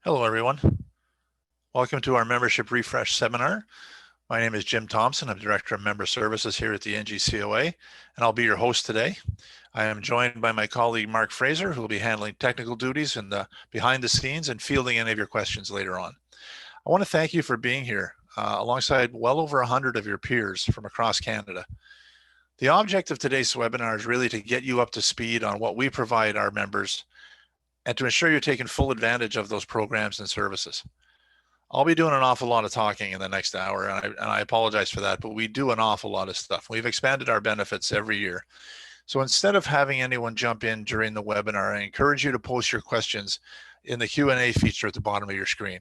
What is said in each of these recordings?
Hello, everyone. Welcome to our membership refresh seminar. My name is Jim Thompson. I'm Director of Member Services here at the NGCOA, and I'll be your host today. I am joined by my colleague, Mark Fraser, who will be handling technical duties and behind the scenes and fielding any of your questions later on. I want to thank you for being here alongside well over 100 of your peers from across Canada. The object of today's webinar is really to get you up to speed on what we provide our members and to ensure you're taking full advantage of those programs and services. I'll be doing an awful lot of talking in the next hour, and I apologize for that, but we do an awful lot of stuff. We've expanded our benefits every year. So instead of having anyone jump in during the webinar, I encourage you to post your questions in the Q&A feature at the bottom of your screen.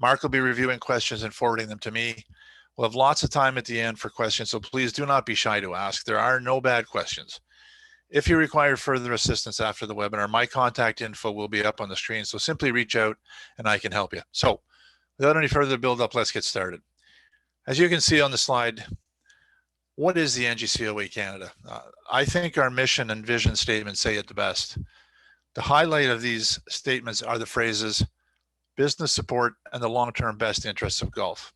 Mark will be reviewing questions and forwarding them to me. We'll have lots of time at the end for questions, so please do not be shy to ask. There are no bad questions. If you require further assistance after the webinar, my contact info will be up on the screen, so simply reach out and I can help you. So without any further build-up, let's get started. As you can see on the slide, what is the NGCOA Canada? I think our mission and vision statements say it the best. The highlight of these statements are the phrases, business support and the long-term best interests of golf.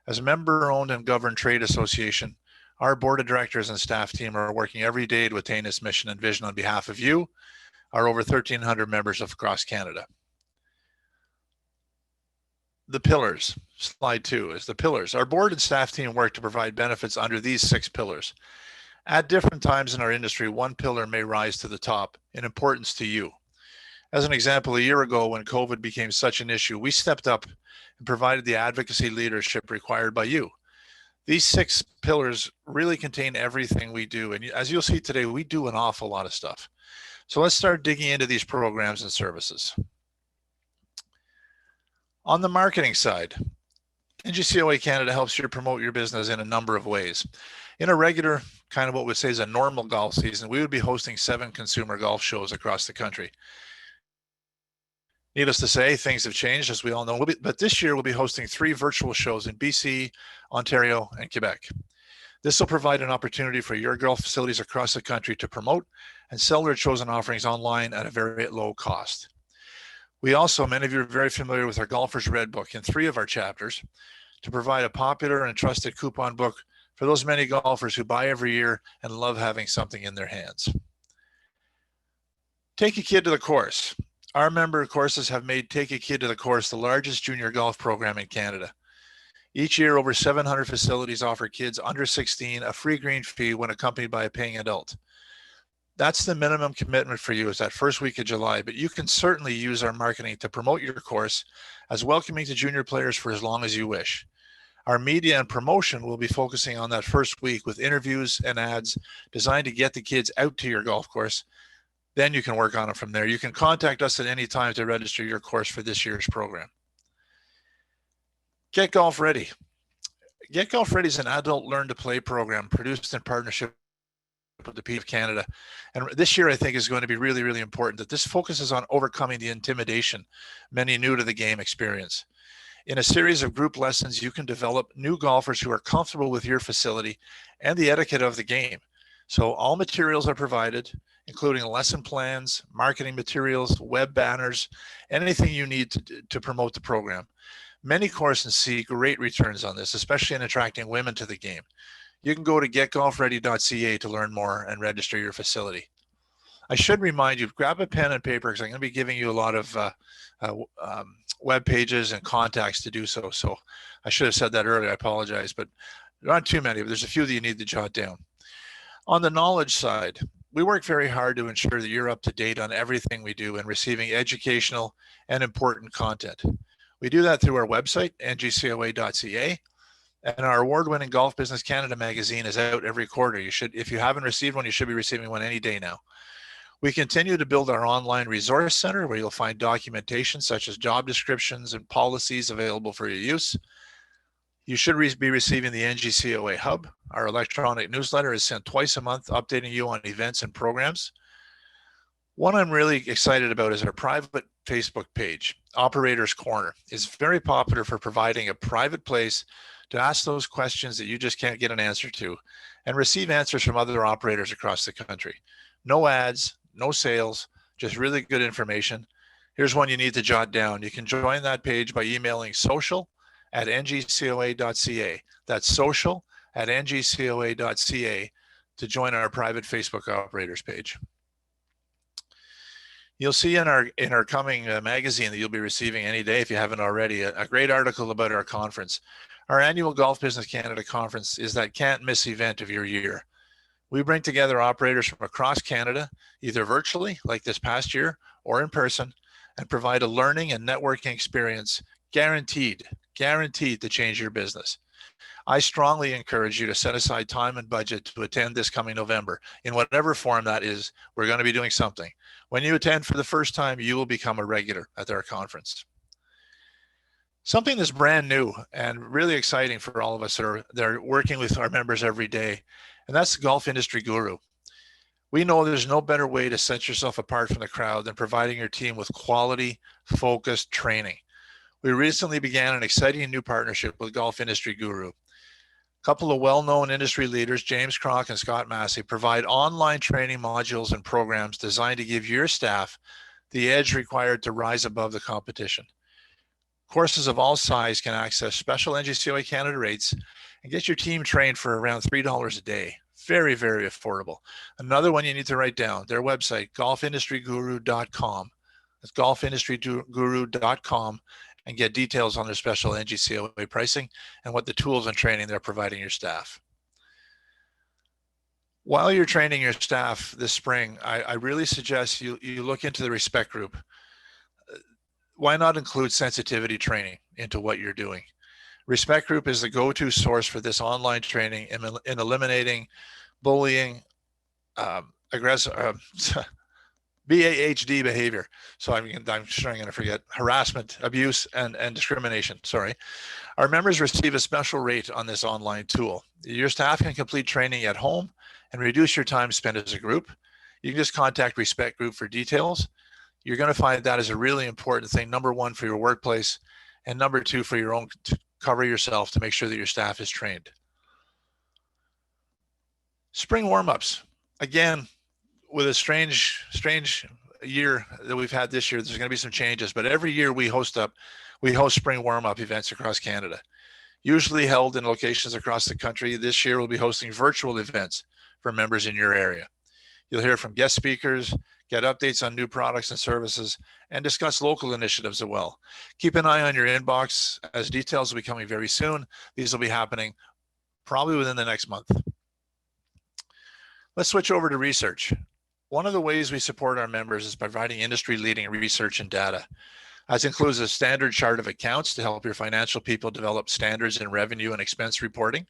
As a member-owned and governed trade association, our board of directors and staff team are working every day to attain this mission and vision on behalf of you, our over 1,300 members across Canada. The pillars, slide 2 is the pillars. Our board and staff team work to provide benefits under these 6 pillars. At different times in our industry, one pillar may rise to the top in importance to you. As an example, a year ago when COVID became such an issue, we stepped up and provided the advocacy leadership required by you. These 6 pillars really contain everything we do. And as you'll see today, we do an awful lot of stuff. So let's start digging into these programs and services. On the marketing side, NGCOA Canada helps you promote your business in a number of ways. In a regular, kind of what we say is a normal golf season, we would be hosting 7 consumer golf shows across the country. Needless to say, things have changed, as we all know, but this year we'll be hosting 3 virtual shows in BC, Ontario, and Quebec. This will provide an opportunity for your golf facilities across the country to promote and sell their chosen offerings online at a very low cost. We also, many of you are very familiar with our Golfer's Red Book in 3 of our chapters to provide a popular and trusted coupon book for those many golfers who buy every year and love having something in their hands. Take a Kid to the Course. Our member courses have made Take a Kid to the Course the largest junior golf program in Canada. Each year, over 700 facilities offer kids under 16 a free green fee when accompanied by a paying adult. That's the minimum commitment for you is that first week of July, but you can certainly use our marketing to promote your course as welcoming to junior players for as long as you wish. Our media and promotion will be focusing on that first week with interviews and ads designed to get the kids out to your golf course. Then you can work on it from there. You can contact us at any time to register your course for this year's program. Get Golf Ready. Get Golf Ready is an adult learn to play program produced in partnership with the PGA of Canada. And this year, I think, is going to be really, really important that this focuses on overcoming the intimidation many new to the game experience. In a series of group lessons, you can develop new golfers who are comfortable with your facility and the etiquette of the game. So all materials are provided, including lesson plans, marketing materials, web banners, anything you need to promote the program. Many courses see great returns on this, especially in attracting women to the game. You can go to getgolfready.ca to learn more and register your facility. I should remind you, grab a pen and paper because I'm going to be giving you a lot of web pages and contacts to do so. So I should have said that earlier. I apologize, but there aren't too many, but there's a few that you need to jot down. On the knowledge side, we work very hard to ensure that you're up to date on everything we do and receiving educational and important content. We do that through our website, ngcoa.ca, and our award-winning Golf Business Canada magazine is out every quarter. If you haven't received one, you should be receiving one any day now. We continue to build our online resource center where you'll find documentation such as job descriptions and policies available for your use. You should be receiving the NGCOA Hub. Our electronic newsletter is sent twice a month, updating you on events and programs. One I'm really excited about is our private Facebook page, Operator's Corner. It's very popular for providing a private place to ask those questions that you just can't get an answer to and receive answers from other operators across the country. No ads, no sales, just really good information. Here's one you need to jot down. You can join that page by emailing social@ngcoa.ca. That's social@ngcoa.ca to join our private Facebook operators page. You'll see in our coming magazine that you'll be receiving any day, if you haven't already, a great article about our conference. Our annual Golf Business Canada conference is that can't miss event of your year. We bring together operators from across Canada, either virtually, like this past year, or in person, and provide a learning and networking experience guaranteed to change your business. I strongly encourage you to set aside time and budget to attend this coming November. In whatever form that is, we're going to be doing something. When you attend for the first time, you will become a regular at our conference. Something that's brand new and really exciting for all of us that are working with our members every day, and that's the Golf Industry Guru. We know there's no better way to set yourself apart from the crowd than providing your team with quality, focused training. We recently began an exciting new partnership with Golf Industry Guru. A couple of well-known industry leaders, James Crock and Scott Massey, provide online training modules and programs designed to give your staff the edge required to rise above the competition. Courses of all size can access special NGCOA Canada rates and get your team trained for around $3 a day. Very, very affordable. Another one you need to write down, their website, golfindustryguru.com. That's golfindustryguru.com, and get details on their special NGCOA pricing and what the tools and training they're providing your staff. While you're training your staff this spring, I really suggest you look into the Respect Group. Why not include sensitivity training into what you're doing? Respect Group is the go-to source for this online training in eliminating bullying, aggressive, BAHD behavior. So I'm sure I'm going to forget harassment, abuse, and discrimination. Sorry. Our members receive a special rate on this online tool. Your staff can complete training at home and reduce your time spent as a group. You can just contact Respect Group for details. You're going to find that is a really important thing. Number one, for your workplace, and number two, for your own, to cover yourself to make sure that your staff is trained. Spring warm-ups. Again, with a strange year that we've had this year, there's going to be some changes, but every year we host spring warm-up events across Canada, usually held in locations across the country. This year we'll be hosting virtual events for members in your area. You'll hear from guest speakers, get updates on new products and services, and discuss local initiatives as well. Keep an eye on your inbox, as details will be coming very soon. These will be happening probably within the next month. Let's switch over to research. One of the ways we support our members is providing industry-leading research and data. This includes a standard chart of accounts to help your financial people develop standards in revenue and expense reporting.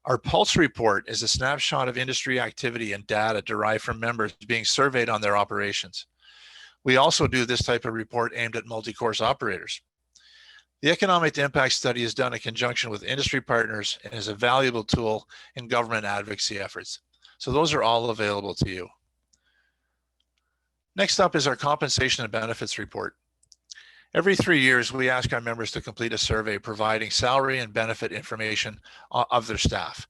Our Pulse report is a snapshot of industry activity and data derived from members being surveyed on their operations. We also do this type of report aimed at multi-course operators. The economic impact study is done in conjunction with industry partners and is a valuable tool in government advocacy efforts. So those are all available to you. Next up is our compensation and benefits report. Every 3 years, we ask our members to complete a survey providing salary and benefit information of their staff.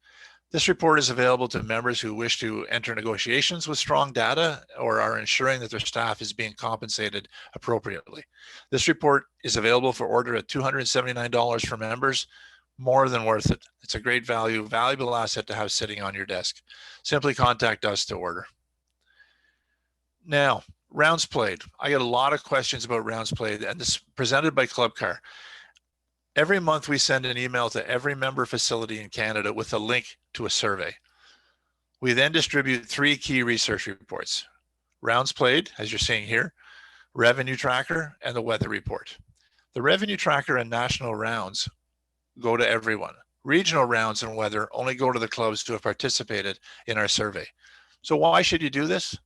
This report is available to members who wish to enter negotiations with strong data or are ensuring that their staff is being compensated appropriately. This report is available for order at $279 for members. More than worth it. It's a great valuable asset to have sitting on your desk. Simply contact us to order. Now, rounds played. I get a lot of questions about rounds played, and this is presented by Club Car. Every month we send an email to every member facility in Canada with a link to a survey. We then distribute 3 key research reports: rounds played, as you're seeing here, revenue tracker, and the weather report. The revenue tracker and national rounds go to everyone. Regional rounds and weather only go to the clubs who have participated in our survey. So why should you do this?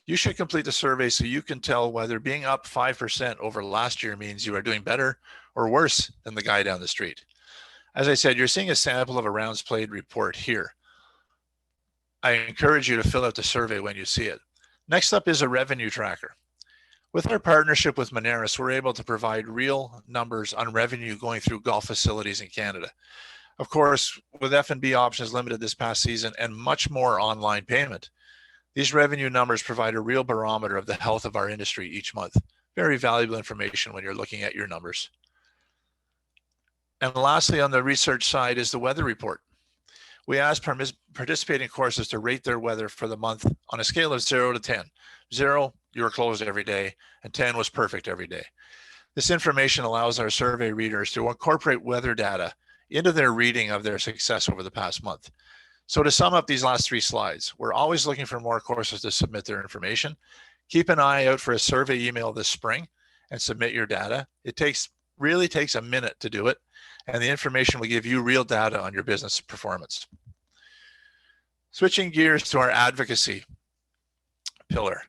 You should complete the survey so you can tell whether being up 5% over last year means you are doing better or worse than the guy down the street. As I said, you're seeing a sample of a rounds played report here. I encourage you to fill out the survey when you see it. Next up is a revenue tracker. With our partnership with Moneris, we're able to provide real numbers on revenue going through golf facilities in Canada. Of course, with F&B options limited this past season and much more online payment, these revenue numbers provide a real barometer of the health of our industry each month. Very valuable information when you're looking at your numbers. And lastly, on the research side is the weather report. We asked participating courses to rate their weather for the month on a scale of 0 to 10. 0, you were closed every day, and 10 was perfect every day. This information allows our survey readers to incorporate weather data into their reading of their success over the past month. So to sum up these last 3 slides, we're always looking for more courses to submit their information. Keep an eye out for a survey email this spring and submit your data. It really takes a minute to do it, and the information will give you real data on your business performance. Switching gears to our advocacy pillar.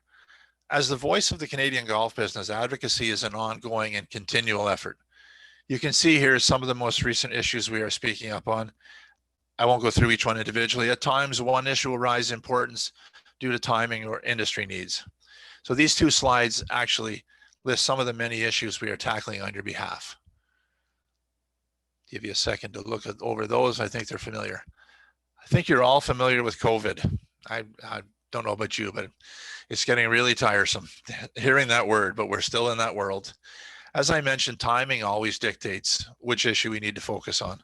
As the voice of the Canadian golf business, advocacy is an ongoing and continual effort. You can see here some of the most recent issues we are speaking up on. I won't go through each one individually. At times, one issue will rise in importance due to timing or industry needs. So these 2 slides actually list some of the many issues we are tackling on your behalf. Give you a second to look over those. I think they're familiar. I think you're all familiar with COVID. I don't know about you, but it's getting really tiresome hearing that word, but we're still in that world. As I mentioned, timing always dictates which issue we need to focus on.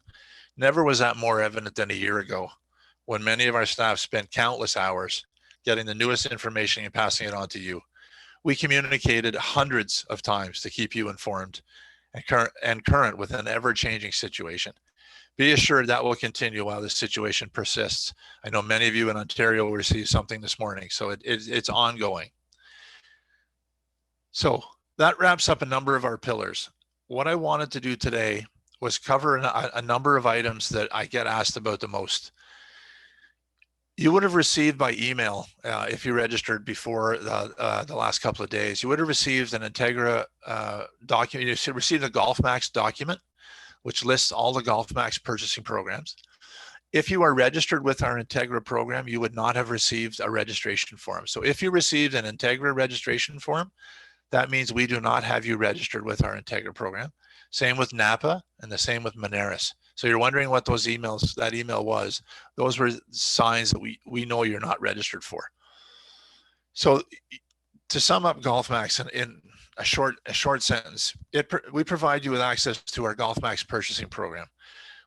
Never was that more evident than a year ago, when many of our staff spent countless hours getting the newest information and passing it on to you. We communicated hundreds of times to keep you informed and current with an ever-changing situation. Be assured that will continue while this situation persists. I know many of you in Ontario will receive something this morning, so it's ongoing. So that wraps up a number of our pillars. What I wanted to do today was cover a number of items that I get asked about the most. You would have received by email, if you registered before the last couple of days, you would have received an Integra document. You should receive the GolfMax document, which lists all the GolfMax purchasing programs. If you are registered with our Integra program, you would not have received a registration form. So if you received an Integra registration form, that means we do not have you registered with our Integra program. Same with Napa and the same with Moneris. So you're wondering what those emails, that email was. Those were signs that we know you're not registered for. So to sum up GolfMax in a short sentence, we provide you with access to our GolfMax purchasing program.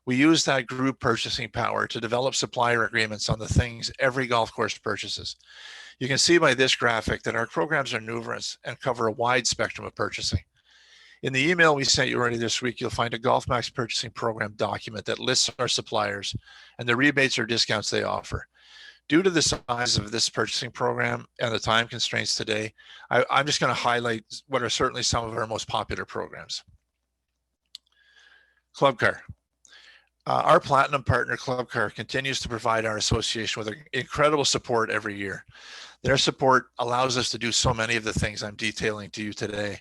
We use that group purchasing power to develop supplier agreements on the things every golf course purchases. You can see by this graphic that our programs are numerous and cover a wide spectrum of purchasing. In the email we sent you already this week, you'll find a GolfMax purchasing program document that lists our suppliers and the rebates or discounts they offer. Due to the size of this purchasing program and the time constraints today, I'm just going to highlight what are certainly some of our most popular programs. Club Car. Our platinum partner, Club Car, continues to provide our association with incredible support every year. Their support allows us to do so many of the things I'm detailing to you today.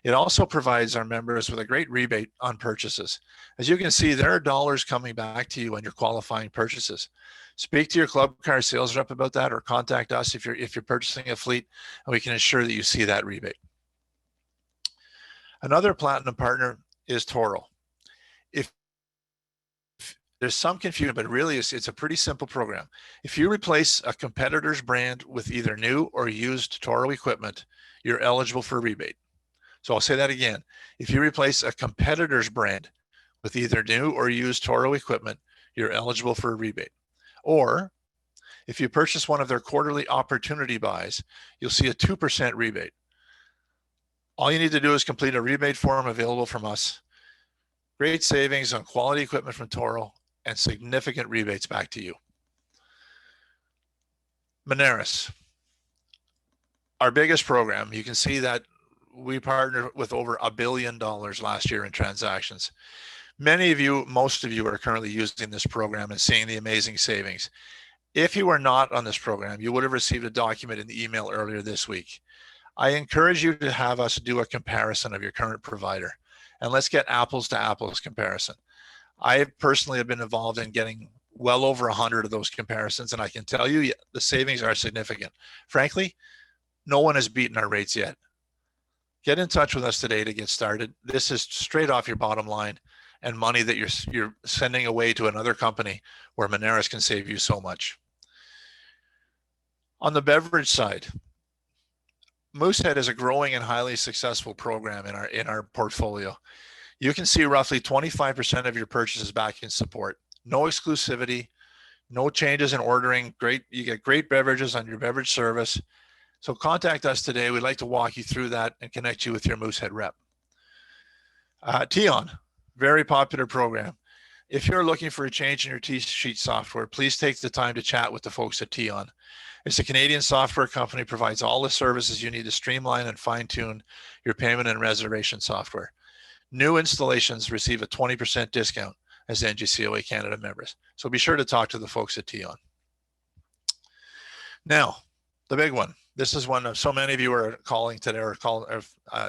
It also provides our members with a great rebate on purchases. As you can see, there are dollars coming back to you on your qualifying purchases. Speak to your Club Car sales rep about that, or contact us if you're purchasing a fleet, and we can ensure that you see that rebate. Another platinum partner is Toro. If there's some confusion, but really it's a pretty simple program. If you replace a competitor's brand with either new or used Toro equipment, you're eligible for a rebate. So I'll say that again. If you replace a competitor's brand with either new or used Toro equipment, you're eligible for a rebate. Or if you purchase one of their quarterly opportunity buys, you'll see a 2% rebate. All you need to do is complete a rebate form available from us. Great savings on quality equipment from Toro and significant rebates back to you. Moneris, our biggest program. You can see that we partnered with over $1 billion last year in transactions. Many of you, most of you are currently using this program and seeing the amazing savings. If you are not on this program, you would have received a document in the email earlier this week. I encourage you to have us do a comparison of your current provider, and let's get apples to apples comparison. I personally have been involved in getting well over 100 of those comparisons, and I can tell you the savings are significant. Frankly, no one has beaten our rates yet. Get in touch with us today to get started. This is straight off your bottom line and money that you're sending away to another company where Moneris can save you so much. On the beverage side, Moosehead is a growing and highly successful program in our portfolio. You can see roughly 25% of your purchases back in support. No exclusivity, no changes in ordering. You get great beverages on your beverage service. So contact us today. We'd like to walk you through that and connect you with your Moosehead rep. Tion, very popular program. If you're looking for a change in your T-Sheet software, please take the time to chat with the folks at Tion. It's a Canadian software company, provides all the services you need to streamline and fine-tune your payment and reservation software. New installations receive a 20% discount as NGCOA Canada members. So be sure to talk to the folks at Tion. Now, the big one. This is one of so many of you are calling today or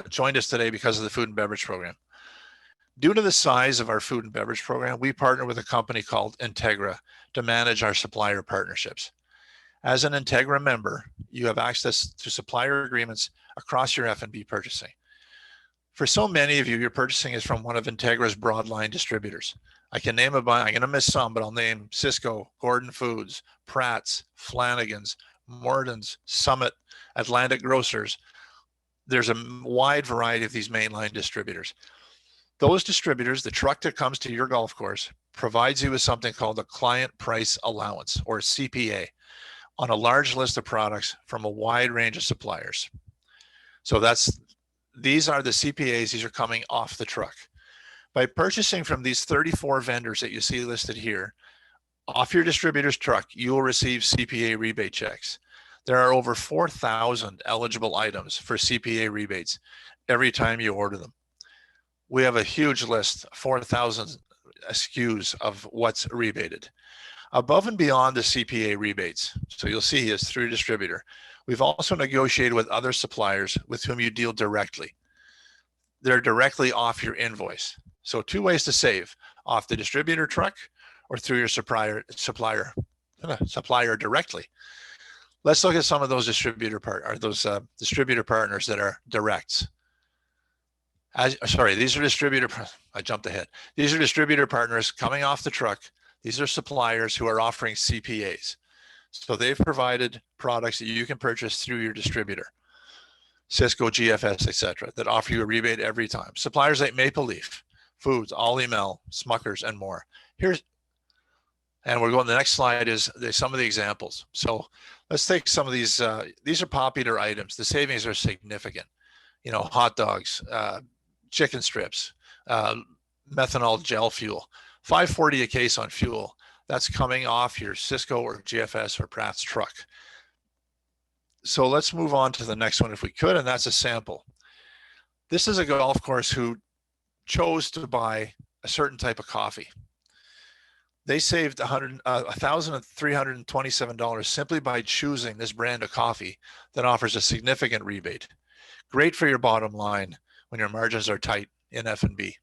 joined us today because of the food and beverage program. Due to the size of our food and beverage program, we partner with a company called Integra to manage our supplier partnerships. As an Integra member, you have access to supplier agreements across your F&B purchasing. For so many of you, your purchasing is from one of Integra's broadline distributors. I can name I'm going to miss some, but I'll name Sysco, Gordon Foods, Pratt's, Flanagan's, Morton's, Summit, Atlantic Grocers. There's a wide variety of these mainline distributors. Those distributors, the truck that comes to your golf course, provides you with something called a client price allowance, or CPA, on a large list of products from a wide range of suppliers. So these are the CPAs. These are coming off the truck. By purchasing from these 34 vendors that you see listed here, off your distributor's truck, you will receive CPA rebate checks. There are over 4,000 eligible items for CPA rebates every time you order them. We have a huge list, 4,000 SKUs of what's rebated. Above and beyond the CPA rebates, so you'll see is through distributor, we've also negotiated with other suppliers with whom you deal directly. They're directly off your invoice. So two ways to save: off the distributor truck or through your supplier directly. Let's look at some of those distributor partners that are directs. These are distributor. I jumped ahead. These are distributor partners coming off the truck. These are suppliers who are offering CPAs. So they've provided products that you can purchase through your distributor, Sysco, GFS, etc., that offer you a rebate every time. Suppliers like Maple Leaf Foods, Olymel, Smuckers, and more. And we're going. The next slide is some of the examples. So let's take some of these. These are popular items. The savings are significant. You know, hot dogs, chicken strips, methanol gel fuel, $5.40 a case on fuel. That's coming off your Sysco or GFS or Pratt's truck. So let's move on to the next one if we could, and that's a sample. This is a golf course who chose to buy a certain type of coffee. They saved $1,327 simply by choosing this brand of coffee that offers a significant rebate. Great for your bottom line when your margins are tight in F&B.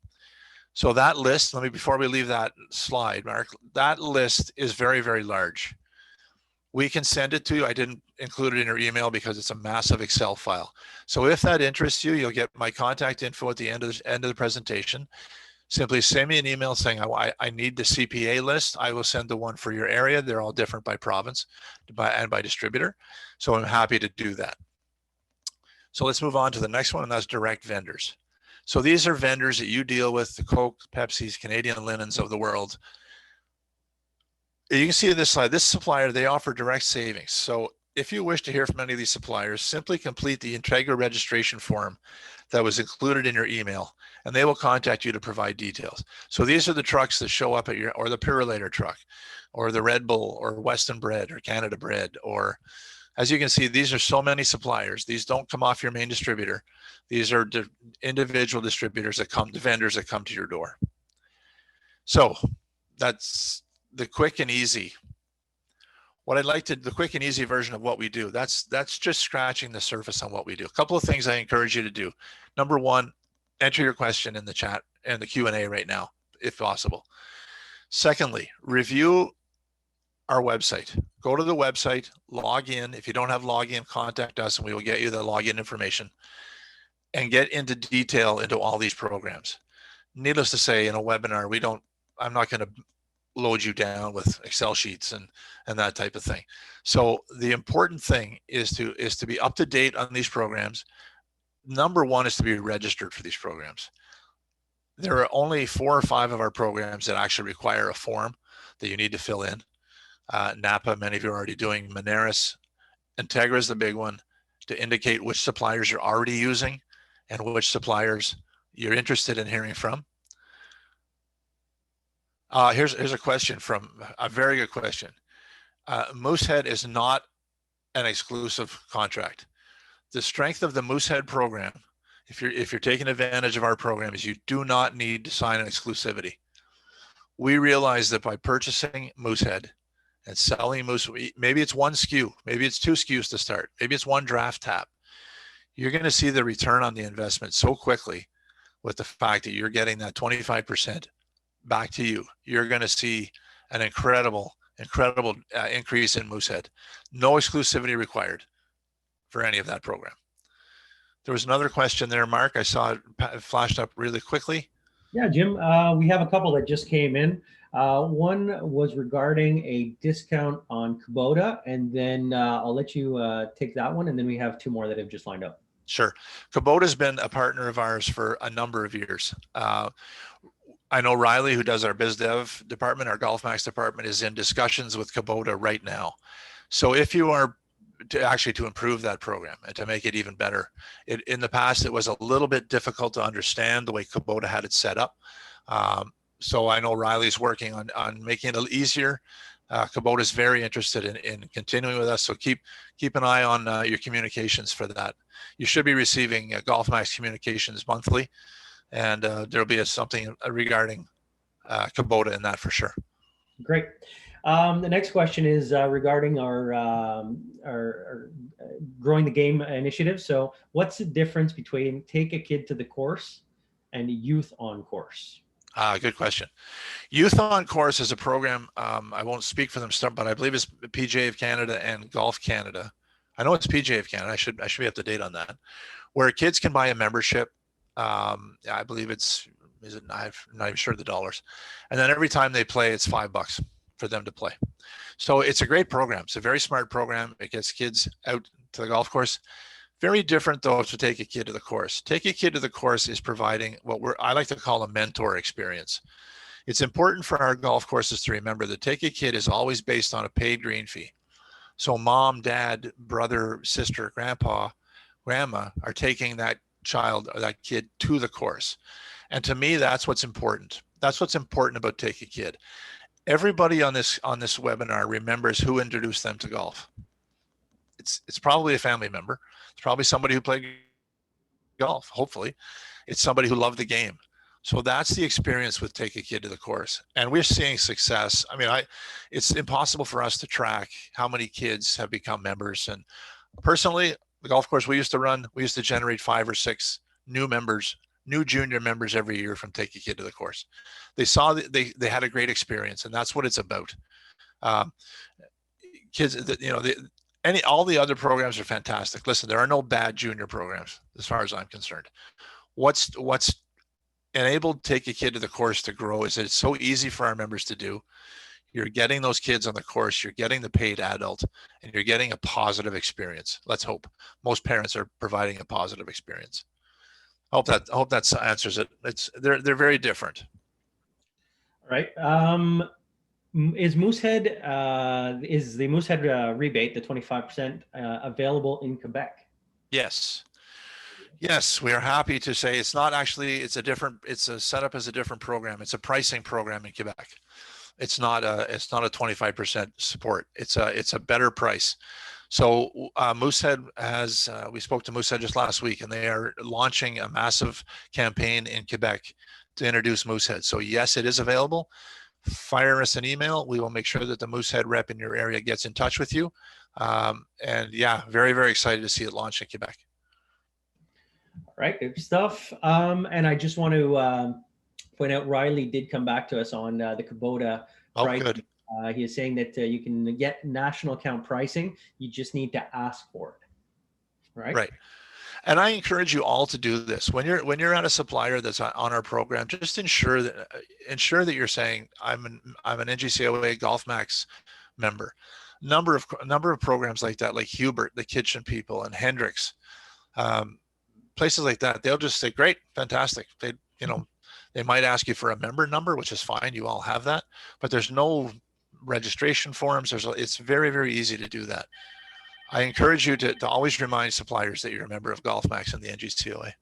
So that list, before we leave that slide, Mark, that list is very, very large. We can send it to you. I didn't include it in your email because it's a massive Excel file. So if that interests you, you'll get my contact info at the end of the presentation. Simply send me an email saying, I need the CPA list. I will send the one for your area. They're all different by province and by distributor. So I'm happy to do that. So let's move on to the next one, and that's direct vendors. So these are vendors that you deal with, the Coke, Pepsi's, Canadian Linens of the world. You can see this slide, this supplier, they offer direct savings. So if you wish to hear from any of these suppliers, simply complete the Integra registration form that was included in your email, and they will contact you to provide details. So these are the trucks that show up at or the Purolator truck, or the Red Bull, or Weston Bread, or Canada Bread, or as you can see, these are so many suppliers. These don't come off your main distributor. These are individual distributors that come, the vendors that come to your door. So that's the quick and easy. The quick and easy version of what we do. That's just scratching the surface on what we do. A couple of things I encourage you to do. Number one, enter your question in the chat and the Q&A right now, if possible. Secondly, review our website. Go to the website, log in. If you don't have login, contact us and we will get you the login information and get into detail into all these programs. Needless to say, in a webinar, I'm not going to load you down with Excel sheets and that type of thing. So the important thing is to be up to date on these programs. Number one is to be registered for these programs. There are only 4 or 5 of our programs that actually require a form that you need to fill in. Napa, many of you are already doing. Moneris, Integra is the big one, to indicate which suppliers you're already using and which suppliers you're interested in hearing from. Here's a question from a very good question. Moosehead is not an exclusive contract. The strength of the Moosehead program, if you're taking advantage of our program, is you do not need to sign an exclusivity. We realize that by purchasing Moosehead and selling Moose, maybe it's 1 SKU, maybe it's 2 SKUs to start, maybe it's 1 draft tap. You're going to see the return on the investment so quickly with the fact that you're getting that 25% back to you. You're going to see an incredible increase in Moosehead. No exclusivity required for any of that program. There was another question there, Mark. I saw it flashed up really quickly. Yeah, Jim, we have a couple that just came in. One was regarding a discount on Kubota, and then I'll let you take that one, and then we have 2 more that have just lined up. Sure. Kubota's been a partner of ours for a number of years. I know Riley, who does our biz dev department, our GolfMax department, is in discussions with Kubota right now. So if you are to improve that program and to make it even better, in the past, it was a little bit difficult to understand the way Kubota had it set up. So I know Riley's working on making it easier. Kubota is very interested in continuing with us. So keep an eye on your communications for that. You should be receiving GolfMax communications monthly, and there'll be something regarding Kubota in that for sure. Great. The next question is regarding our growing the game initiative. So what's the difference between Take a Kid to the Course and Youth on Course? Good question. Youth on Course is a program, I won't speak for them, but I believe it's PGA of Canada and Golf Canada. I know it's PGA of Canada. I should be up to date on that, where kids can buy a membership. I believe I'm not even sure the dollars. And then every time they play, it's $5 for them to play. So it's a great program. It's a very smart program. It gets kids out to the golf course. Very different though to Take a Kid to the Course. Take a Kid to the Course is providing what I like to call a mentor experience. It's important for our golf courses to remember that Take a Kid is always based on a paid green fee. So mom, dad, brother, sister, grandpa, grandma are taking that child or that kid to the course. And to me, that's what's important. That's what's important about Take a Kid. Everybody on this webinar remembers who introduced them to golf. It's probably a family member. It's probably somebody who played golf. Hopefully, it's somebody who loved the game. So that's the experience with Take a Kid to the Course, and we're seeing success. I mean, it's impossible for us to track how many kids have become members. And personally, the golf course we used to generate 5 or 6 new members, new junior members every year from Take a Kid to the Course. They saw that they had a great experience, and that's what it's about. Kids, all the other programs are fantastic. Listen, there are no bad junior programs as far as I'm concerned. What's enabled Take a Kid to the Course to grow is that it's so easy for our members to do. You're getting those kids on the course, you're getting the paid adult, and you're getting a positive experience. Let's hope. Most parents are providing a positive experience. I hope that answers it. They're very different. All right. Is the Moosehead rebate, the 25%, available in Quebec? Yes. Yes, we are happy to say it's not actually, it's a setup as a different program. It's a pricing program in Quebec. It's not a 25% support. It's a better price. So Moosehead we spoke to Moosehead just last week, and they are launching a massive campaign in Quebec to introduce Moosehead. So yes, it is available. Fire us an email. We will make sure that the Moosehead rep in your area gets in touch with you. And yeah, very, very excited to see it launch in Quebec. All right, good stuff. And I just want to point out, Riley did come back to us on the Kubota price. Good. He is saying that you can get national account pricing. You just need to ask for it. Right. Right. And I encourage you all to do this when you're at a supplier that's on our program. Just ensure that you're saying I'm an NGCOA GolfMax member. Number of programs like that, like Hubert, the Kitchen People, and Hendricks, places like that. They'll just say, "Great, fantastic." They might ask you for a member number, which is fine. You all have that, but there's no registration forms. It's very, very easy to do that. I encourage you to always remind suppliers that you're a member of GolfMax and the NGCOA.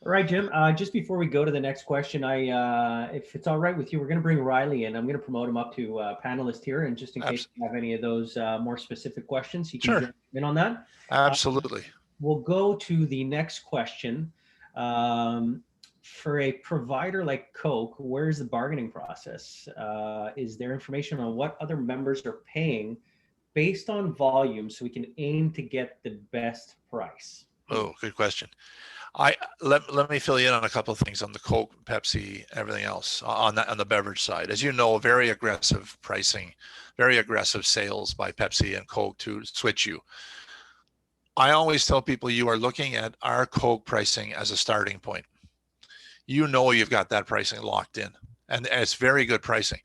All right, Jim. Just before we go to the next question, if it's all right with you, we're going to bring Riley in. I'm going to promote him up to panelist here, and just in case you have any of those more specific questions, you can jump in on that. Absolutely. We'll go to the next question. For a provider like Coke, where's the bargaining process? Is there information on what other members are paying based on volume, so we can aim to get the best price? Oh, good question. Let me fill you in on a couple of things on the Coke, Pepsi, everything else on the beverage side. As you know, very aggressive pricing, very aggressive sales by Pepsi and Coke to switch you. I always tell people you are looking at our Coke pricing as a starting point. You've got that pricing locked in, and it's very good pricing.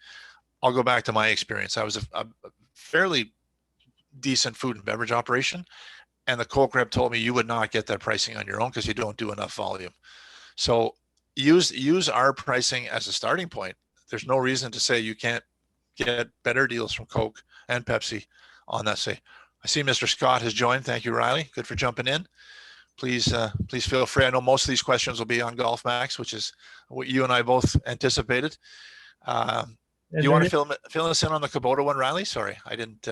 I'll go back to my experience. I was a fairly decent food and beverage operation, and the Coke rep told me you would not get that pricing on your own because you don't do enough volume. So use our pricing as a starting point. There's no reason to say you can't get better deals from Coke and Pepsi on that. I see Mr. Scott has joined. Thank you, Riley. Good for jumping in. Please feel free. I know most of these questions will be on GolfMax, which is what you and I both anticipated. Do you want to fill us in on the Kubota one, Riley? Sorry, I didn't.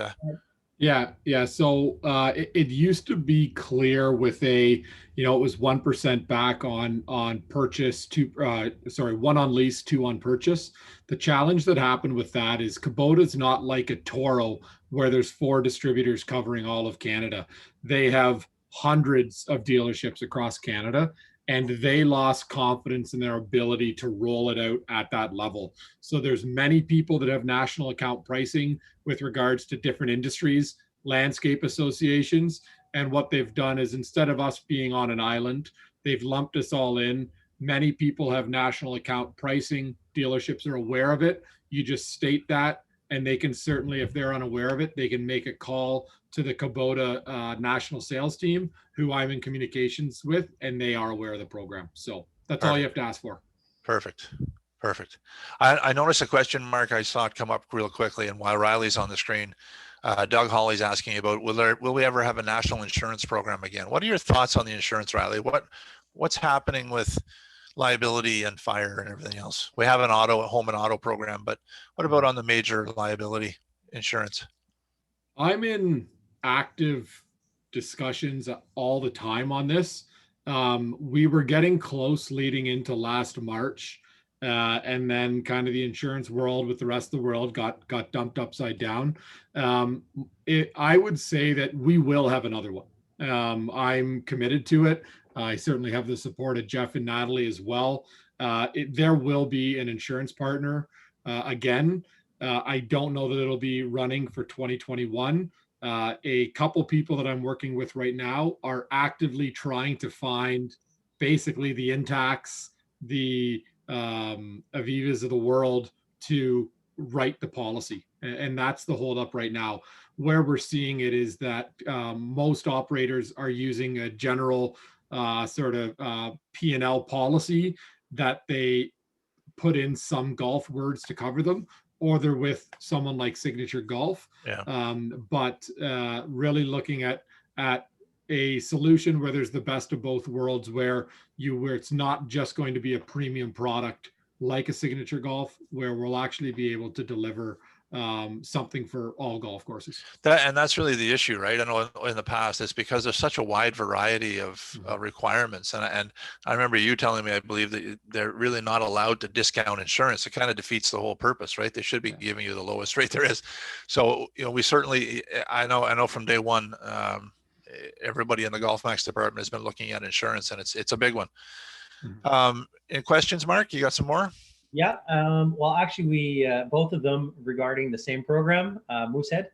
Yeah. So it used to be clear with it was 1% back on purchase, 1 on lease, 2 on purchase. The challenge that happened with that is Kubota's not like a Toro where there's 4 distributors covering all of Canada. They have hundreds of dealerships across Canada, and they lost confidence in their ability to roll it out at that level. So there's many people that have national account pricing with regards to different industries, landscape associations, and what they've done is instead of us being on an island, they've lumped us all in. Many people have national account pricing. Dealerships are aware of it. You just state that, and they can certainly, if they're unaware of it, they can make a call to the Kubota national sales team, who I'm in communications with, and they are aware of the program. So that's all you have to ask for. Perfect. I noticed a question mark. I saw it come up real quickly, and while Riley's on the screen, Doug Hawley's asking about will we ever have a national insurance program again? What are your thoughts on the insurance, Riley? What's happening with liability and fire and everything else? We have a home and auto program, but what about on the major liability insurance? I'm in active discussions all the time on this. We were getting close leading into last March, and then kind of the insurance world with the rest of the world got dumped upside down. I would say that we will have another one. I'm committed to it. I certainly have the support of Jeff and Natalie as well. There will be an insurance partner again. I don't know that it'll be running for 2021. A couple people that I'm working with right now are actively trying to find basically the Intacs, the Avivas of the world to write the policy. And that's the holdup right now. Where we're seeing it is that most operators are using a general P&L policy that they put in some golf words to cover them, or they're with someone like Signature Golf. Yeah. But really looking at a solution where there's the best of both worlds, where it's not just going to be a premium product like a Signature Golf, where we'll actually be able to deliver something for all golf courses. That's really the issue, right? I know in the past it's because there's such a wide variety of requirements, and I remember you telling me, I believe, that they're really not allowed to discount insurance. It kind of defeats the whole purpose, right? They should be giving you the lowest rate there is. So we certainly, I know from day one, everybody in the GolfMax department has been looking at insurance, and it's a big one. Any questions, Mark? You got some more? Yeah. Well, actually, we both of them regarding the same program, Moosehead.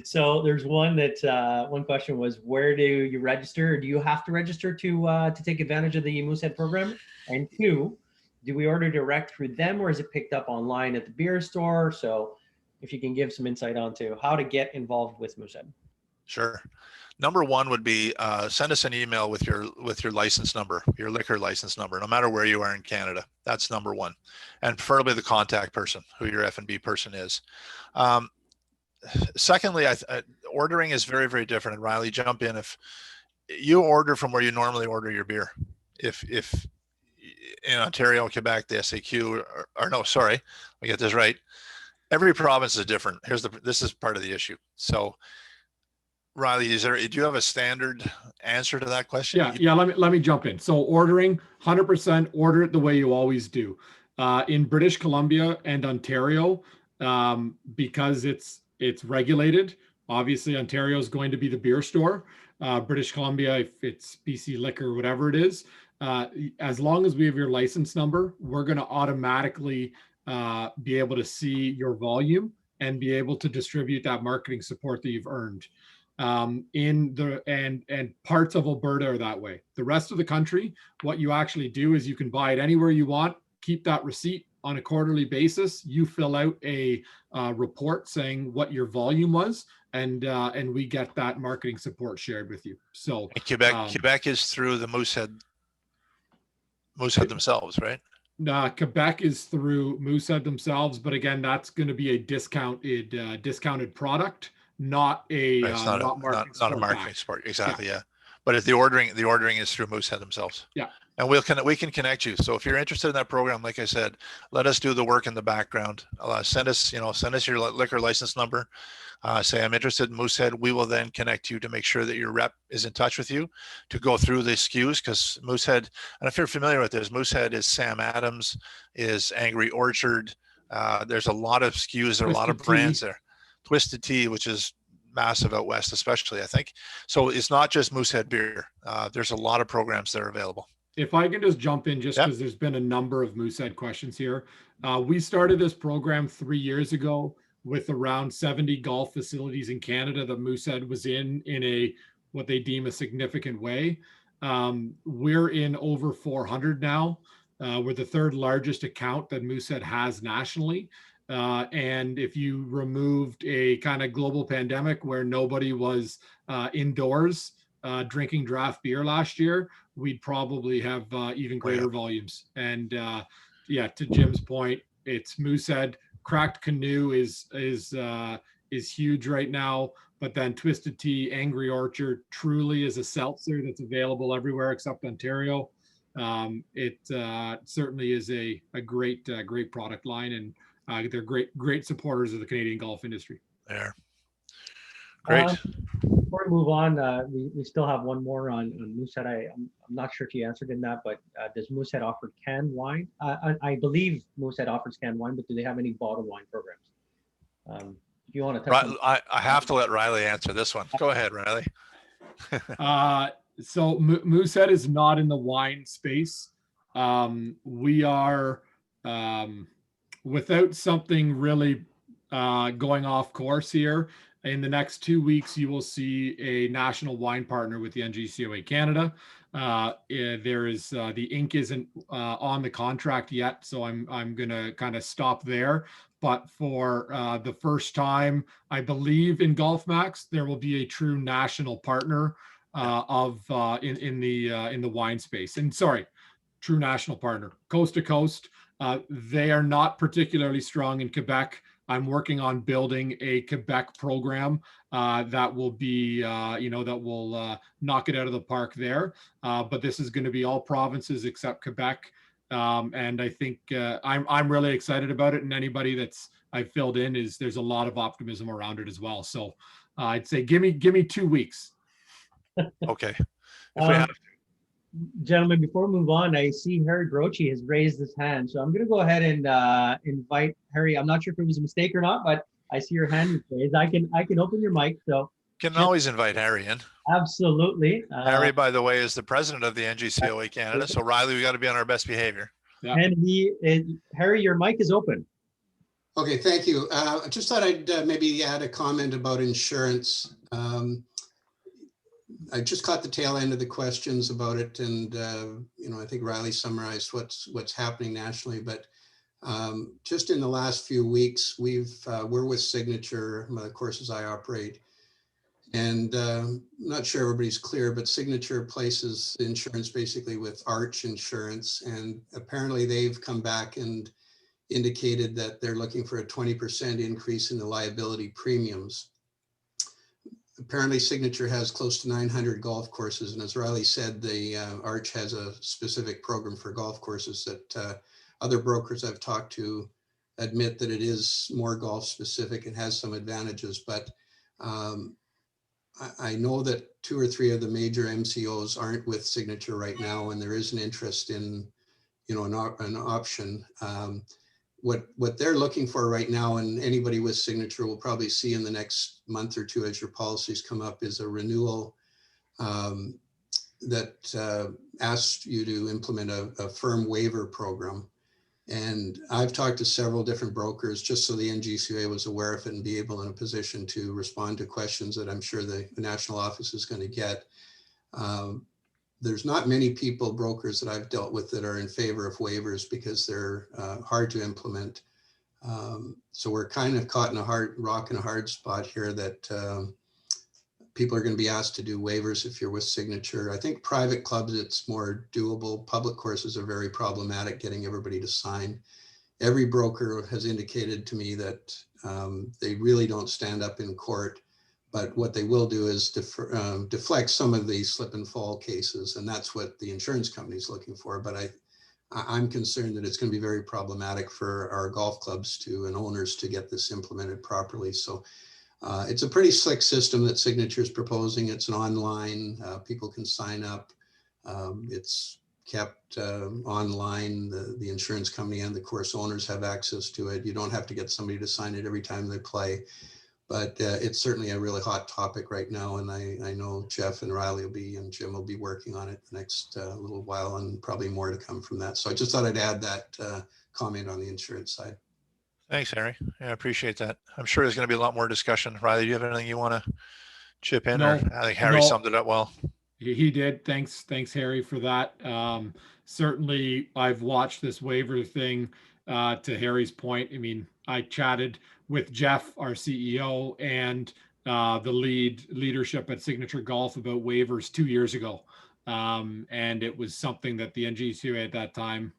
So there's one that one question was, where do you register? Do you have to register to take advantage of the Moosehead program? And two, do we order direct through them, or is it picked up online at the beer store? So if you can give some insight onto how to get involved with Moosehead. Sure. Number one would be send us an email with your license number, your liquor license number, no matter where you are in Canada. That's number one, and preferably the contact person, who your F&B person is. Secondly, ordering is very, very different. And Riley, jump in if you order from where you normally order your beer. If in Ontario, Quebec, the SAQ, or no, sorry, let me get this right. Every province is different. This is part of the issue. So, Riley, do you have a standard answer to that question? Yeah. Let me jump in. So ordering 100%, order it the way you always do. In British Columbia and Ontario, because it's regulated. Obviously, Ontario is going to be the beer store. British Columbia, if it's BC Liquor, whatever it is, as long as we have your license number, we're going to automatically be able to see your volume and be able to distribute that marketing support that you've earned. And parts of Alberta are that way. The rest of the country, what you actually do is you can buy it anywhere you want, keep that receipt on a quarterly basis. You fill out a report saying what your volume was, and we get that marketing support shared with you. So Quebec is through the Moosehead themselves, right? Quebec is through Moosehead themselves, but again, that's going to be a discounted product. Not a marketing support. Exactly. Yeah. But if the ordering is through Moosehead themselves. Yeah. And we can connect you. So if you're interested in that program, like I said, let us do the work in the background. Send us your liquor license number. Say I'm interested in Moosehead. We will then connect you to make sure that your rep is in touch with you to go through the SKUs, because Moosehead, and if you're familiar with this, Moosehead is Sam Adams, is Angry Orchard. There's a lot of SKUs, there are a lot of brands there. Twisted Tea, which is massive out west, especially, I think. So it's not just Moosehead beer. There's a lot of programs that are available. If I can just jump in, just because there's been a number of Moosehead questions here. We started this program 3 years ago with around 70 golf facilities in Canada that Moosehead was in a what they deem a significant way. We're in over 400 now. We're the third largest account that Moosehead has nationally. And if you removed a kind of global pandemic where nobody was indoors drinking draft beer last year, we'd probably have even greater volumes. And to Jim's point, it's Moosehead. Cracked Canoe is huge right now, but then Twisted Tea, Angry Orchard, Truly is a seltzer that's available everywhere except Ontario. It certainly is a great product line, and they're great supporters of the Canadian golf industry. There. Great. Before we move on, we still have one more on Moosehead. I'm not sure if you answered in that, but does Moosehead offer canned wine? I believe Moosehead offers canned wine, but do they have any bottled wine programs? If you want to touch I have to let Riley answer this one. Go ahead, Riley. So Moosehead is not in the wine space. We are without something really going off course here. In the next 2 weeks, you will see a national wine partner with the NGCOA Canada. There is the ink isn't on the contract yet, so I'm gonna kind of stop there. But for the first time, I believe in GolfMax, there will be a true national partner in the wine space. And sorry, true national partner, coast to coast. They are not particularly strong in Quebec. I'm working on building a Quebec program that will be, that will knock it out of the park there. But this is going to be all provinces except Quebec. And I think I'm really excited about it. And anybody that's I've filled in there's a lot of optimism around it as well. So I'd say give me 2 weeks. Okay. If we have Gentlemen, before we move on, I see Harry Brochi has raised his hand. So I'm going to go ahead and invite Harry. I'm not sure if it was a mistake or not, but I see your hand is raised. I can open your mic. So can always invite Harry in. Absolutely. Harry, by the way, is the president of the NGCOA Canada. So Riley, we got to be on our best behavior. Yeah. And Harry, your mic is open. Okay, thank you. I just thought I'd maybe add a comment about insurance. I just caught the tail end of the questions about it, and I think Riley summarized what's happening nationally. But just in the last few weeks, we're with Signature, one of the courses I operate, and I'm not sure everybody's clear, but Signature places insurance basically with Arch Insurance, and apparently they've come back and indicated that they're looking for a 20% increase in the liability premiums. Apparently Signature has close to 900 golf courses. And as Riley said, the Arch has a specific program for golf courses that other brokers I've talked to admit that it is more golf specific. It has some advantages, but I know that 2 or 3 of the major MCOs aren't with Signature right now, and there is an interest in, an option. What they're looking for right now, and anybody with Signature will probably see in the next month or 2 as your policies come up, is a renewal that asks you to implement a firm waiver program. And I've talked to several different brokers just so the NGCA was aware of it and be able in a position to respond to questions that I'm sure the national office is going to get. There's not many brokers that I've dealt with that are in favor of waivers because they're hard to implement. So we're kind of caught in a hard rock and a hard spot here that people are going to be asked to do waivers if you're with Signature. I think private clubs, it's more doable. Public courses are very problematic getting everybody to sign. Every broker has indicated to me that they really don't stand up in court. But what they will do is deflect some of the slip and fall cases. And that's what the insurance company is looking for. But I'm concerned that it's going to be very problematic for our golf clubs and owners to get this implemented properly. So it's a pretty slick system that Signature is proposing. It's an online, people can sign up. It's kept online. The insurance company and the course owners have access to it. You don't have to get somebody to sign it every time they play. But it's certainly a really hot topic right now. And I know Jeff and Riley and Jim will be working on it the next little while, and probably more to come from that. So I just thought I'd add that comment on the insurance side. Thanks, Harry. Yeah, I appreciate that. I'm sure there's going to be a lot more discussion. Riley, do you have anything you want to chip in? No, or I think Harry summed it up well. He did. Thanks, Harry, for that. Certainly, I've watched this waiver thing. To Harry's point, I mean, I chatted with Jeff, our CEO, and the leadership at Signature Golf about waivers 2 years ago, and it was something that the NGCA at that time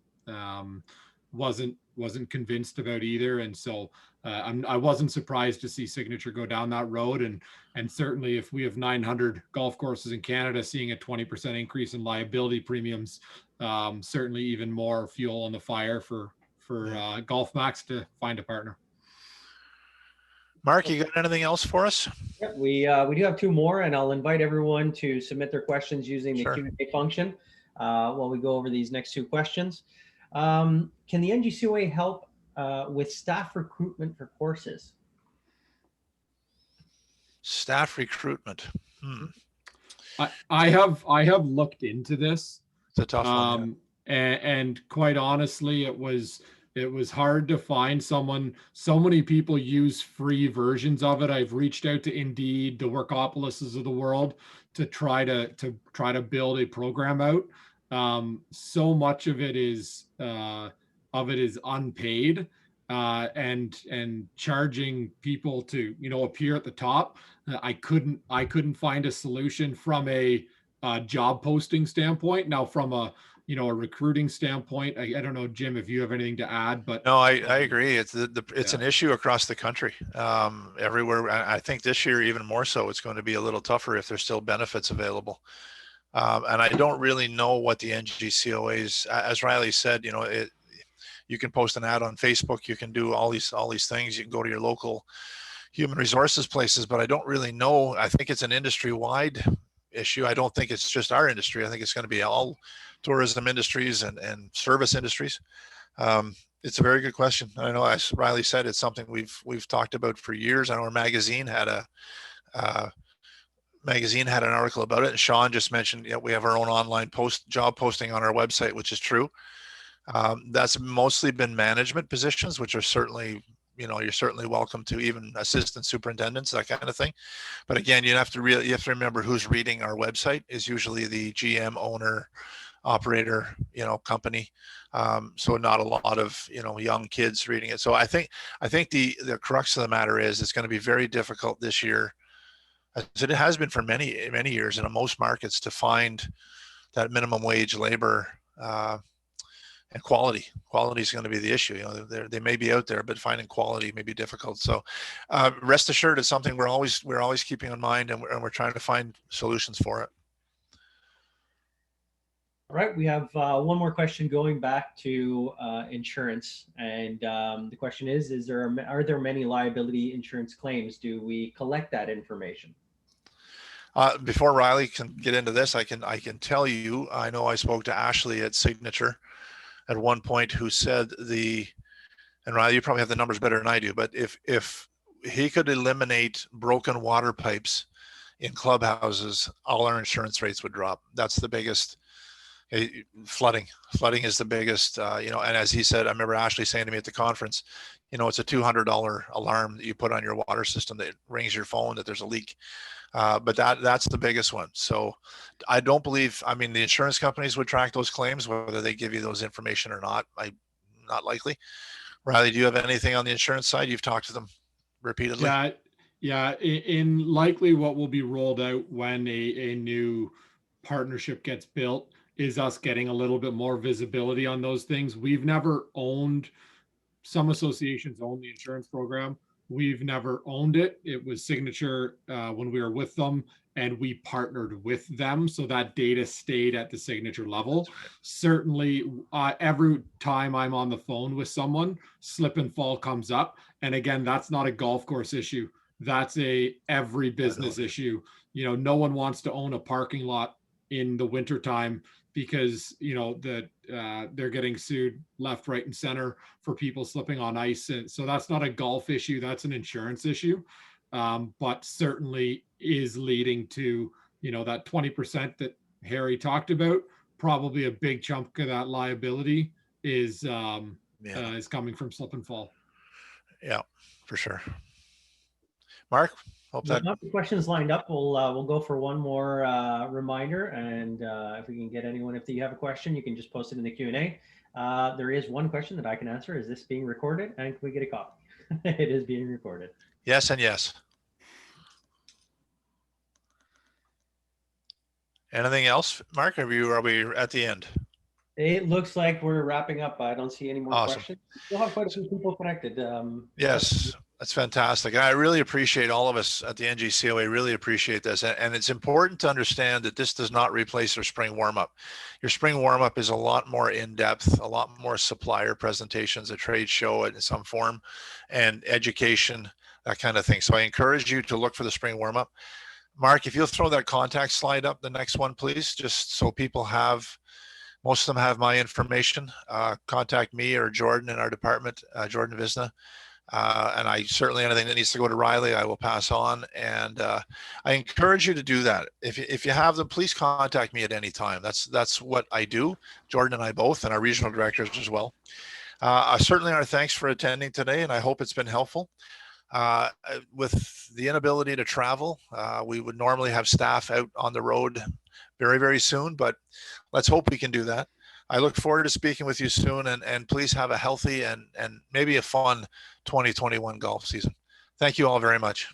wasn't convinced about either. And so I wasn't surprised to see Signature go down that road. And certainly if we have 900 golf courses in Canada seeing a 20% increase in liability premiums, certainly even more fuel on the fire for GolfMax to find a partner. Mark, you got anything else for us? Yep, we do have 2 more, and I'll invite everyone to submit their questions using the Q&A function while we go over these next 2 questions. Can the NGCA help with staff recruitment for courses? Staff recruitment. I have looked into this. It's a tough one. And quite honestly, it was hard to find someone. So many people use free versions of it. I've reached out to Indeed, the Workopolises of the world, to try to build a program out. So much of it is unpaid, and charging people to appear at the top. I couldn't find a solution from a job posting standpoint. Now from a recruiting standpoint, I don't know, Jim, if you have anything to add. But no, I agree. It's an issue across the country, everywhere. I think this year even more so. It's going to be a little tougher if there's still benefits available. And I don't really know what the NGCOA's, as Riley said, you can post an ad on Facebook, you can do all these things, you can go to your local human resources places, but I don't really know. I think it's an industry-wide issue. I don't think it's just our industry. I think it's going to be all tourism industries and service industries. It's a very good question. I know, as Riley said, it's something we've talked about for years. I know our magazine had an article about it, and Sean just mentioned we have our own online job posting on our website, which is true. That's mostly been management positions, which are certainly you're certainly welcome to, even assistant superintendents, that kind of thing. But again, you have to remember who's reading our website is usually the GM, owner, operator, company. So not a lot of, young kids reading it. So I think the crux of the matter is it's going to be very difficult this year, as it has been for many, many years in most markets, to find that minimum wage labor, and quality is going to be the issue. They may be out there, but finding quality may be difficult. So rest assured, it's something we're always keeping in mind, and we're trying to find solutions for it. All right, we have one more question going back to insurance, and the question is are there many liability insurance claims? Do we collect that information? Before Riley can get into this, I can tell you, I know I spoke to Ashley at Signature at one point, who said and Riley, you probably have the numbers better than I do, but if he could eliminate broken water pipes in clubhouses, all our insurance rates would drop. That's the biggest. Flooding is the biggest, and as he said, I remember Ashley saying to me at the conference, it's a $200 alarm that you put on your water system that rings your phone that there's a leak. But that's the biggest one. So I don't believe, the insurance companies would track those claims, whether they give you those information or not. Not likely. Riley, do you have anything on the insurance side? You've talked to them repeatedly. Yeah. In likely what will be rolled out when a new partnership gets built is us getting a little bit more visibility on those things. We've never owned, some associations own the insurance program. We've never owned it. It was Signature when we were with them, and we partnered with them. So that data stayed at the Signature level. Certainly, every time I'm on the phone with someone, slip and fall comes up. And again, that's not a golf course issue. That's every business issue. No one wants to own a parking lot in the wintertime because they're getting sued left, right, and center for people slipping on ice. And so that's not a golf issue, that's an insurance issue. But certainly is leading to, that 20% that Harry talked about. Probably a big chunk of that liability is coming from slip and fall. Yeah, for sure. Mark? Not the questions lined up. We'll go for one more reminder, and if we can get anyone, if you have a question, you can just post it in the Q&A. There is one question that I can answer. Is this being recorded, and can we get a copy? It is being recorded. Yes and yes. Anything else, Mark? Are we at the end? It looks like we're wrapping up. I don't see any more Awesome. questions. We'll have quite a few people connected. Yes. That's fantastic. I really appreciate all of us at the NGCOA, really appreciate this. And it's important to understand that this does not replace your spring warm-up. Your spring warm-up is a lot more in-depth, a lot more supplier presentations, a trade show in some form, and education, that kind of thing. So I encourage you to look for the spring warm-up. Mark, if you'll throw that contact slide up, the next one, please, just so people have, most of them have my information. Contact me or Jordan in our department, Jordan Visna. And I certainly, anything that needs to go to Riley, I will pass on. And I encourage you to do that. If you have them, please contact me at any time. That's what I do. Jordan and I both, and our regional directors as well. Certainly our thanks for attending today, and I hope it's been helpful. With the inability to travel, we would normally have staff out on the road very, very soon, but let's hope we can do that. I look forward to speaking with you soon, and please have a healthy and maybe a fun 2021 golf season. Thank you all very much.